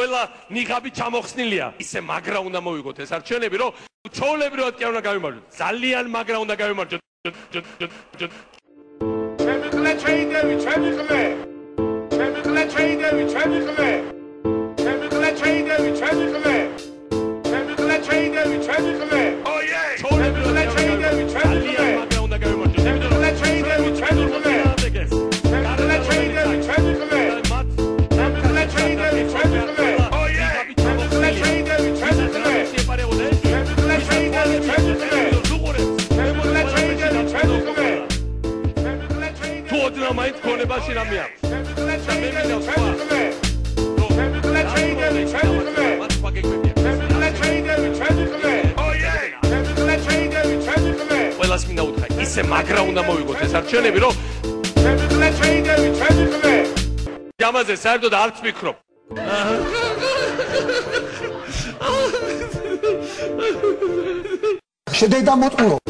ყველა ნიღაბი ჩამოხსნილია. ისე მაგრა უნდა მოვიგოთ ეს არჩევნები, რომ ჩვეულებრივად კი არ უნდა გავიმარჯვოთ. ძალიან მაგრა უნდა გავიმარჯვოთ. ჩემი ყლე ჩაიდევი, ჩემი ყლე. ჩემი ყლე ჩაიდევი, ჩემი ყლე. ჩემი ყლე ჩაიდევი, ჩემი ყლე. ჩემი ყლე ჩაიდევი, ჩემი ყლე. ოიე! ჩემი ყლე ჩაიდევი, ჩემი ყლე. მაგრა უნდა გავიმარჯვოთ. ჩემი ყლე ჩაიდევი, ჩემი ყლე. ჩემი ყლე ჩაიდევი, ჩემი ყლე. ჩემი ყლე ჩაიდევი, ჩემი ყლე. ოიე! ჩემი ყლე ჩაიდევი, ჩემი ყლე. ჩემი ყლე ჩაიდევი, ჩემი ყლე. ჩემი ყლე ჩაიდევი, ჩემი ყლე. თუ ოდნავ მაინც ქონებაში რამე აქვს. ჩემი ყლე ჩაიდევი, ჩემი ყლე. ჩემი ყლე ჩაიდევი, ჩემი ყლე. ჩემი ყლე ჩაიდევი, ჩემი ყლე. ოიე! ჩემი ყლე ჩაიდევი, ჩემი ყლე. ყველას მინდა უთხრა, ისე მაგრა უნდა მოვიგოთ ეს არჩევნები, რომ ჩემი ყლე ჩაიდევი, ჩემი ყლე. ამაზე საერთოდ არც ვფიქრობ. შედედა მოტყურო